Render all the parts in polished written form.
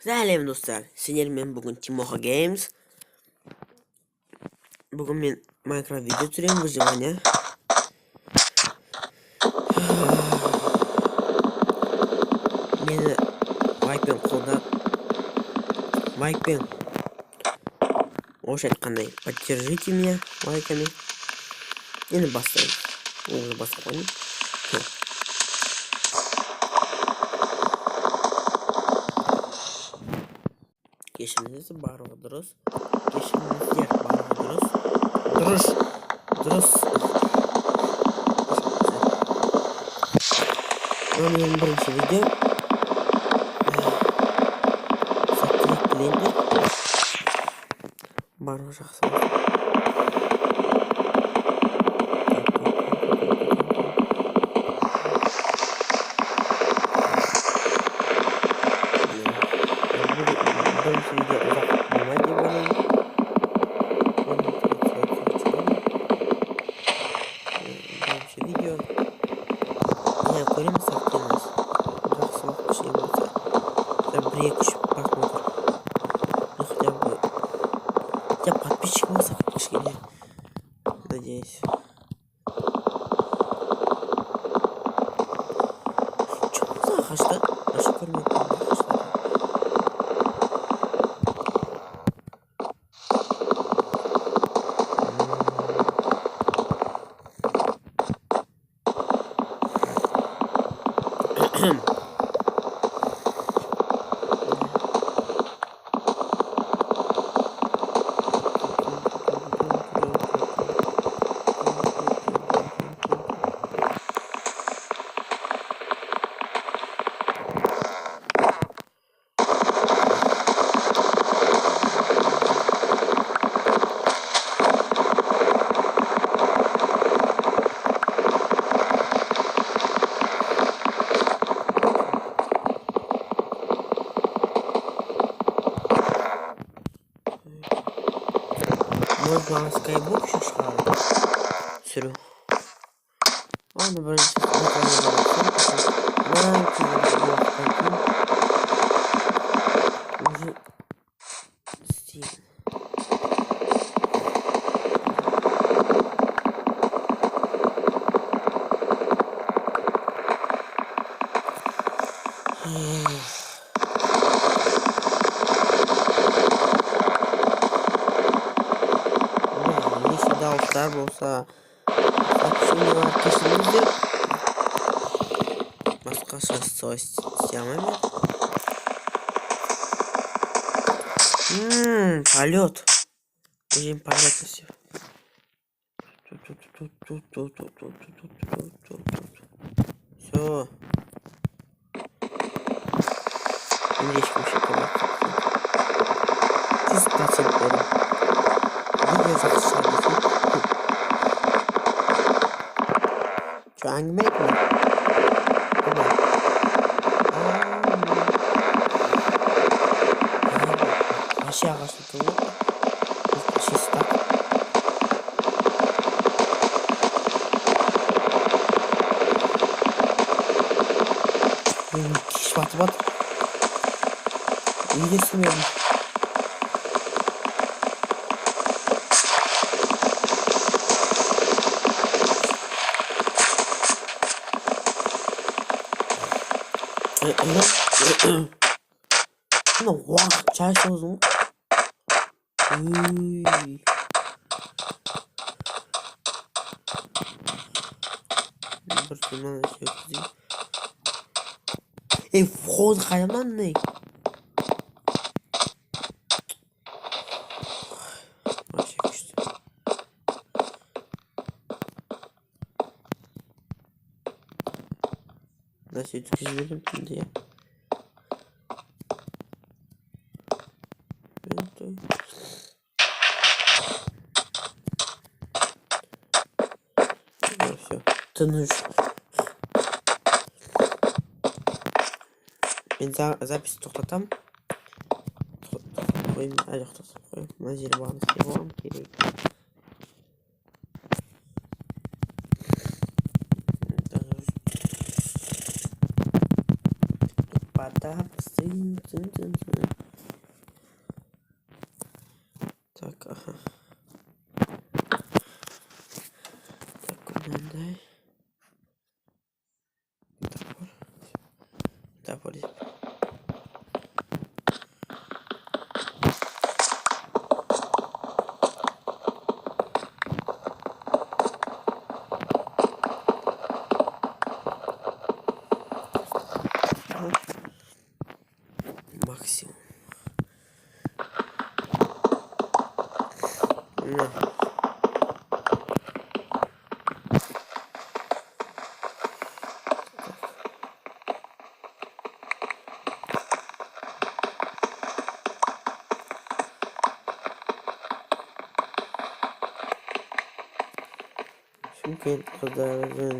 Сәлем достар, сендермен бүгін Тимоха Games. Бүгін мен Minecraft видео түсіремін, выживание. Мені лайкпен қолдап, лайкпен орысша айтқандай, поддержите меня лайками. Енді бастаймыз. Оны басып қоймын. Кешіріңіздер, барлығы дұрыс. Кешіріңіздер, барлығы дұрыс. Дұрыс. Бұл менің бірінші видео. Сәттілік тілеймін. Барлығы жақсы болсын. Бірінші видео ұзақ болмайды деп ойлаймын. Бірінші видео көреміз сақтаймыз. Жақсы уақыт кішкен болса, бір-екі-үш просмотр. Хотя бы подписчик болса кішкене. Надеюсь. Че болса ағашта? Ағашты көрмеппін ағашта. Можно скайбук еще шкалу сыру. Ладно, брать. Уже стиль. Дауыстар болса, сообщениялар кешіріңіздер. Басқаша солай істей алмаймын. Полет. Будем полет все. Все. Индейским шоколадом. 100% беру. Видео захищается. Что, әңгіме айтма? Вообще ағашты тұлы. Чистак. Кеш батып ат. Үйге сүймедім. Ну, уақыт жай созым. Бір түннен өткізейін. Вход қайдаман не? Вообще күшті. Нәрсе өткізіп едім түнде, я. Все, тыныш. Мен запись тоқтатам. Қойым, әлі тоқтатып қойым. Мына жері бағын істеп оған керек. Подап сын. Так, ага. Так, куда дай. Топор. Топор. Максимум. На. Çünkü kadar zın.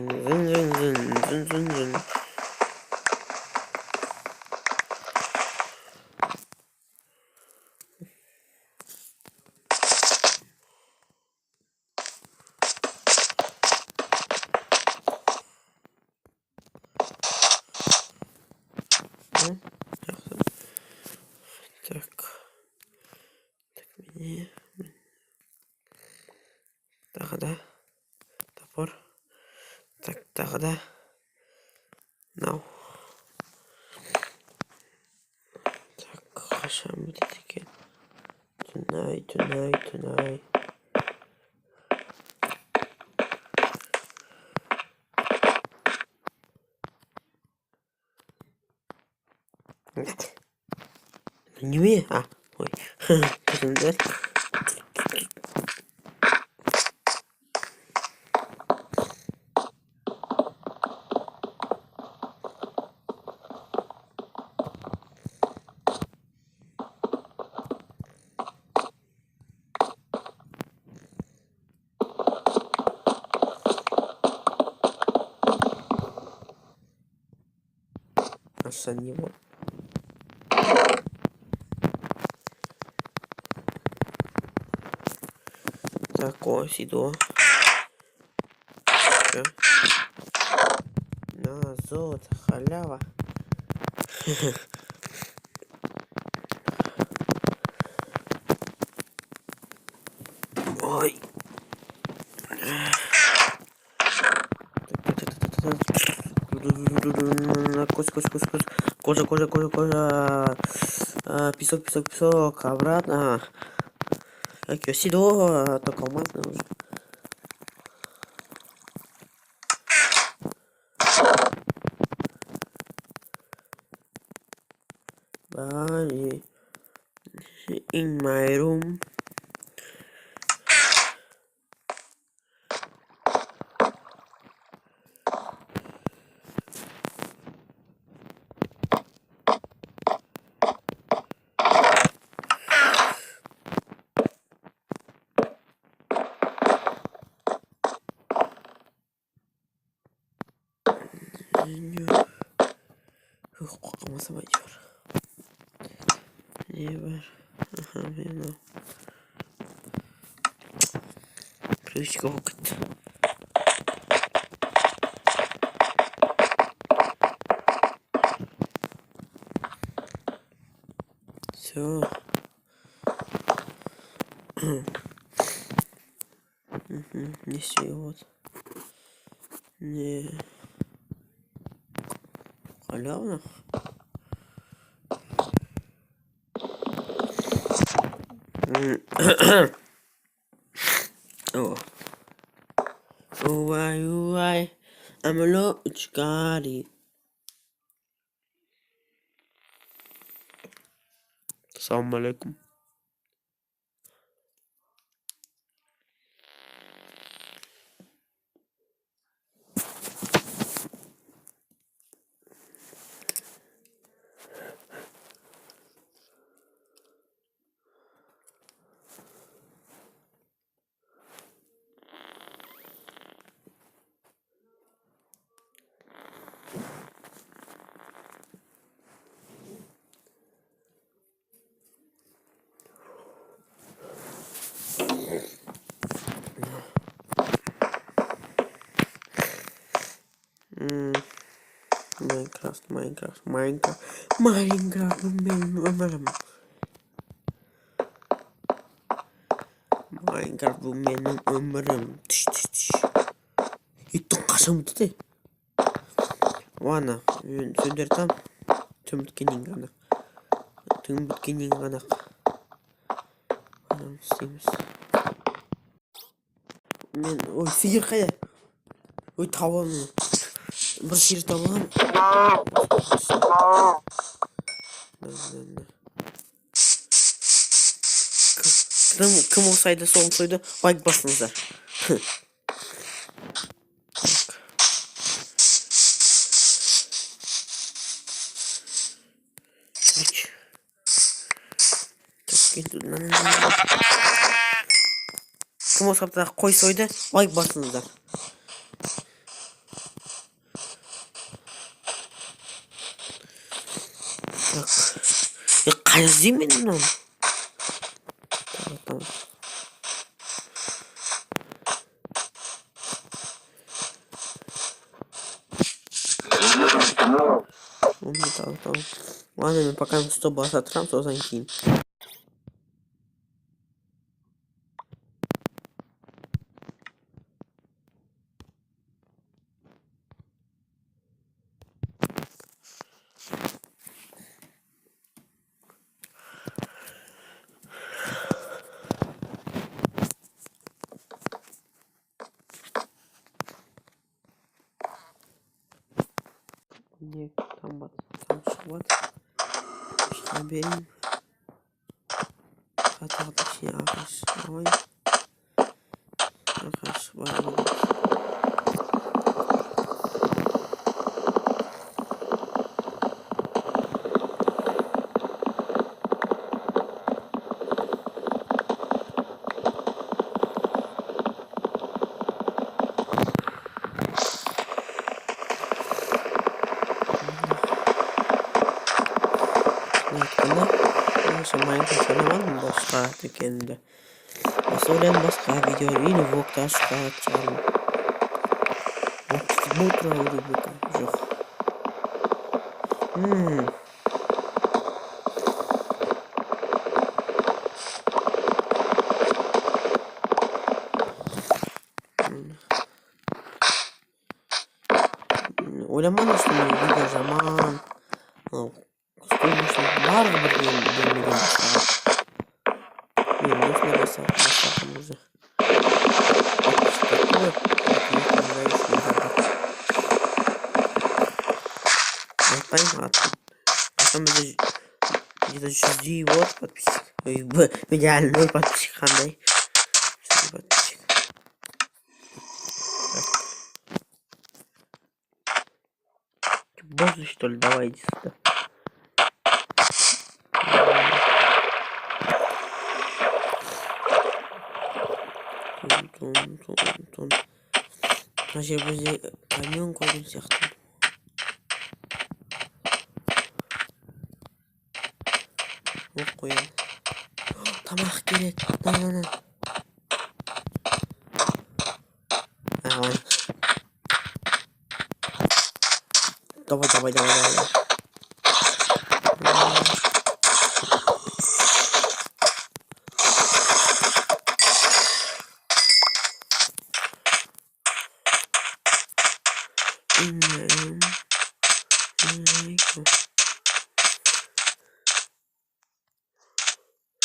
Так. Так, мне. Тогда. Топор. Так, тогда. Нау. Так, хорошо, будет таки. Tonight. Не умею? А, ой. Аж за него. Так, о, сидо. Чё? На, золото, халява. Ой. Кожа. Песок. Обратно. Так, сидо, только алмазный уже. Bye. In my room. Kalmasa var. Ne var? Aha, benim. Привычка окот. Все. Не все, вот. Не. Халявно. О. Ой. Амло учкари. Ассаламу алейкум. Minecraft bu benim ömrüm. Minecraft bu benim ömrüm. Tış tış tış. Gittin kaşım dedi. Vana, söndürtem. Tüm bitkenin gana. Tüm bitkenin gana. Anam istemiz. Men, oy sihir kaya. Oy tavam. Bir sihir tavam. Kim olsaydı olsaydı like basınızlar. Hiç. Kim olsaydı da koysaydı like basınızlar. Ya kayazayım benim onu. Tamam. Tamam. Ладно, пока 100 бас оттрам, то закинь. Не, там шхват. Наберем. Хотя вообще давай. Minecraft oynamadım başka tekeninde. Mesela başka video yine vlogda çıkartacağım. Bu travuru bu yok. Oynamadım işte video zaman. Var mı bir Там где-то 6 вот подписчик. Идеальный подписчик, Андрей. Подписчик. Боже, что ли, давайте сюда. Тон. Значит, бізде камен қойдың сияқты. Оқ қоям. Тамақ келеді. На. Давай.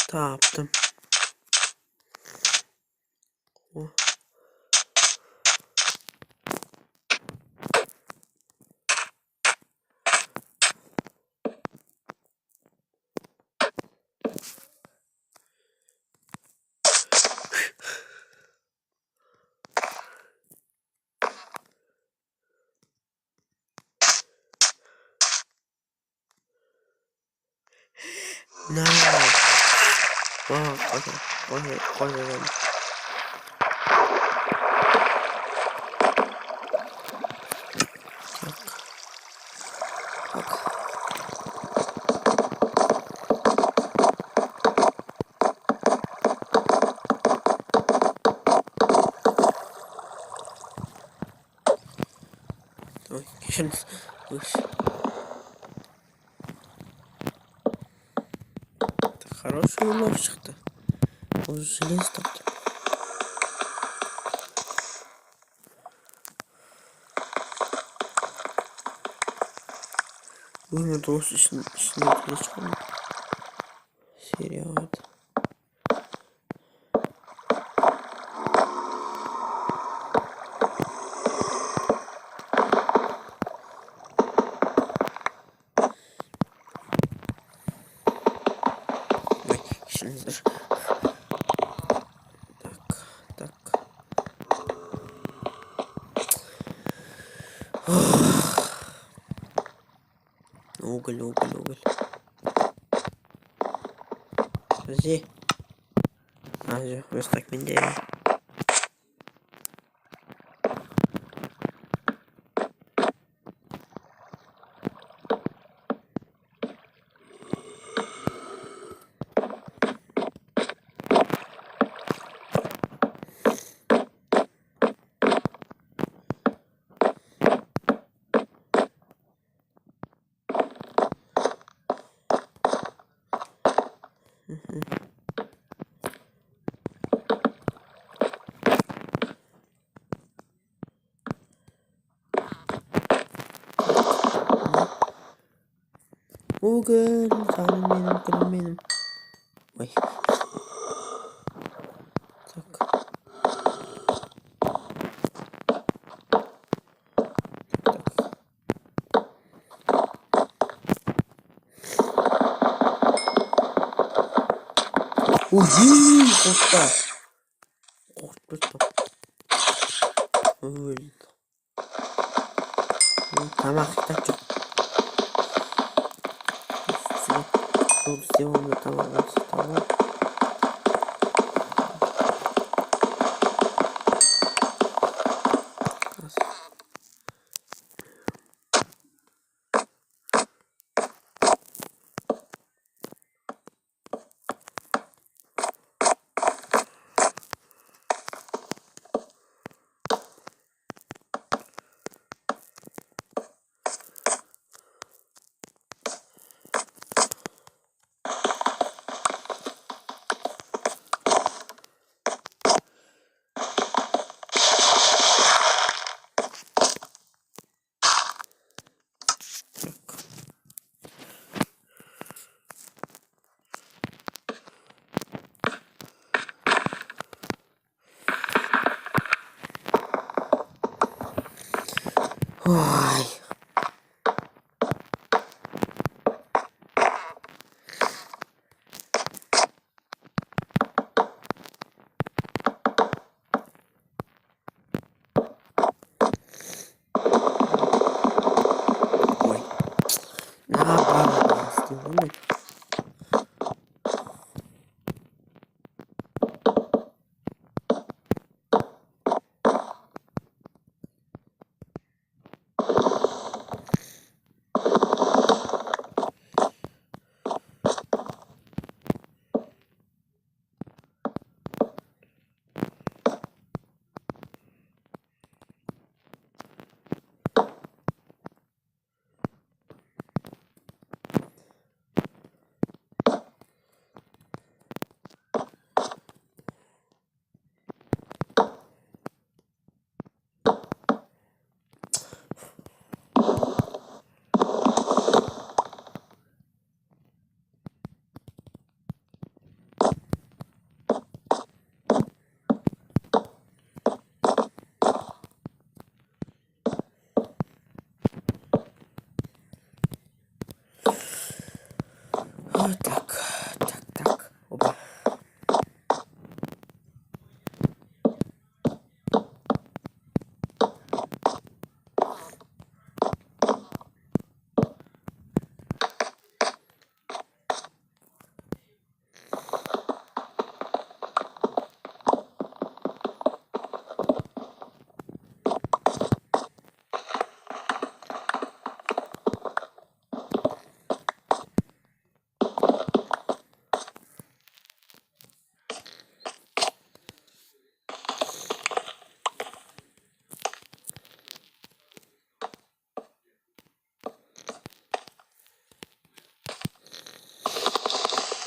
Taptım. No. Oh, okay. Ой, Хороший улов çıktı. O желез taktı. Bunu dost işine çıkalım. Seriye vardı. Şimdi dur. Tak. Уголь. Подожди. Просто так меняем. Уголь, canım benim. Ой. Так. Uy, korktu. Öldü. Tamam, kitap çok. Yol devamlı tamam. Ой. Ой. Так. Опа.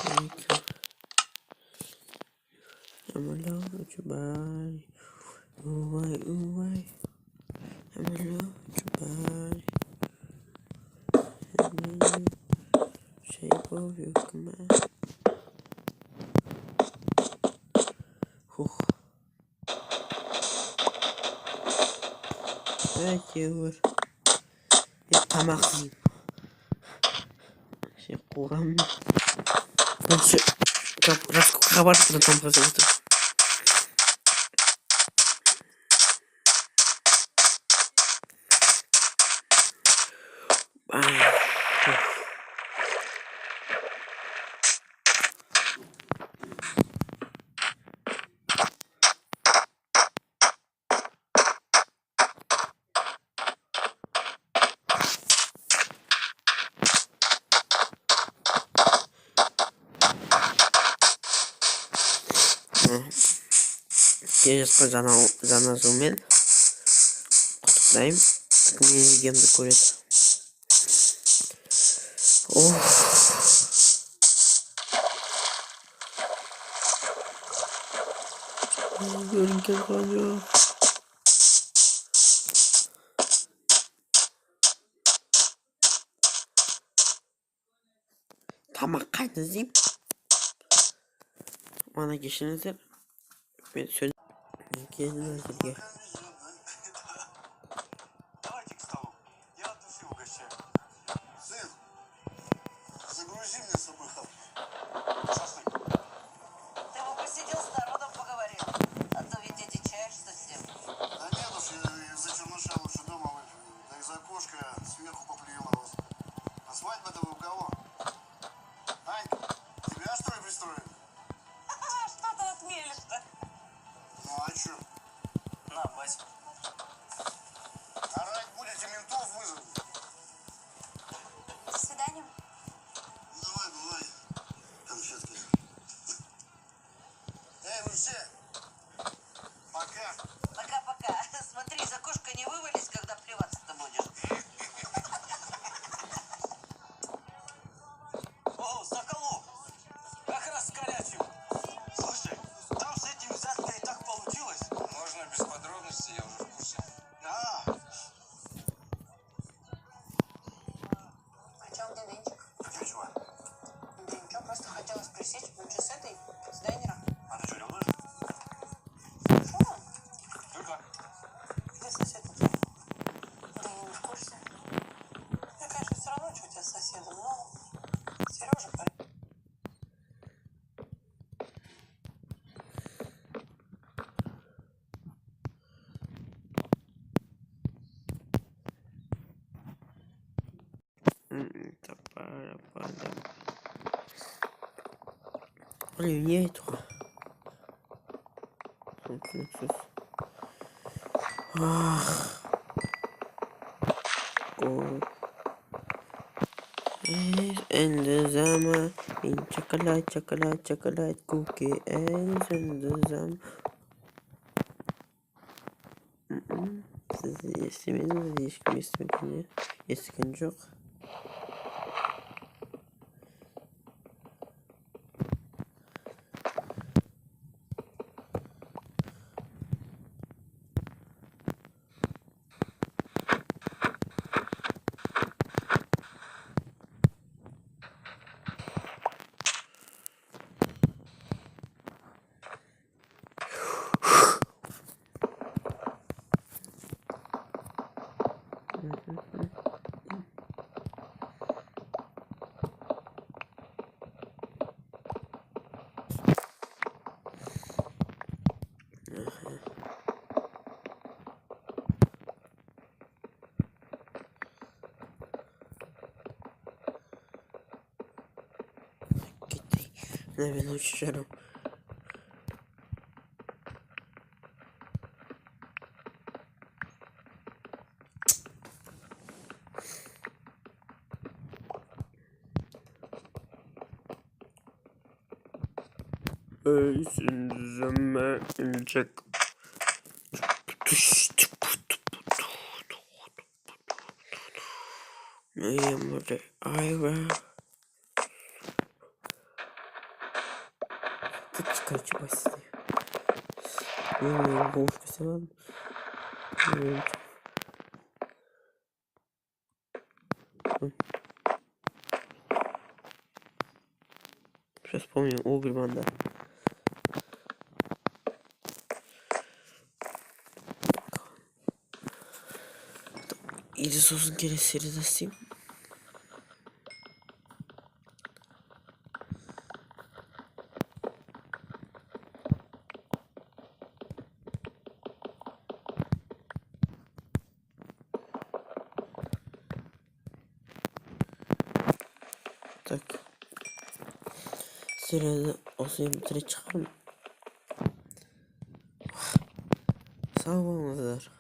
Thank you. Amalo Jubari. Uwai, uwai. Amalo Jubari. Shape of you, come on. Әйтеуір мен тамақ жеймін. Қуғам раскопқа барып бұдан тамақ жасап отырмын. Келесі жаңа жылмен құттықтаймын. Менің видеомды көреді. Көрінген қанжа. Тамақ қайда іздеймін? Мана кешіріңіздер. Мен сөз келдім әзірге. Давайте к столу. Я от души угощаю. Сын, загрузи мне с собой шашлык. Ты бы посидел с народом поговорил. А то ведь одичаешься совсем. Да нет уж, я из-за черныша лучше дома выпью. Да из-за окошка сверху поплюю мороз. А свадьба-то вы у кого? Анька, тебя что ли пристроили? Что ты отмелешь-то? Ну а чё? На, Вась. Орать будете, ментов вызову. До свидания. Давай, бывай, конфетки. Эй, вы все, пока. Пока-пока. Смотри, из окошка не вывались, когда плеваться-то будешь. О, Соколов, как раз скорячил. Слушай, там с этим взяткой так получилось. Можно без подробностей, я уже в курсе. А, О чем ты, Денчик? а ты чего? Да ничего, просто хотела спросить, лучше с этой, с дайнера. А ты что, делаешь? Шо? Только. Где сосед у тебя? Да я не в курсе. Я, конечно, все равно, что у тебя с соседом, но Сережа парень. Блин, не этого. In the summer, in chocolate cookie eggs in the summer. Siz естімедіңіз, ешкім естімеген, естіген жоқ. Наверное, очень жаром. Короче, баси. Ловушка села. Сейчас вспомню Угрьманда. Иисус'un keresi deseyim. Так. Seride o zaman bitirip çıkarım. Sağ olunuzlar.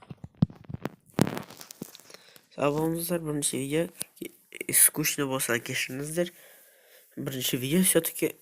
Sağ olunuzlar. Birinci video skучно болса кешіңіздер. Бірінші видео все-таки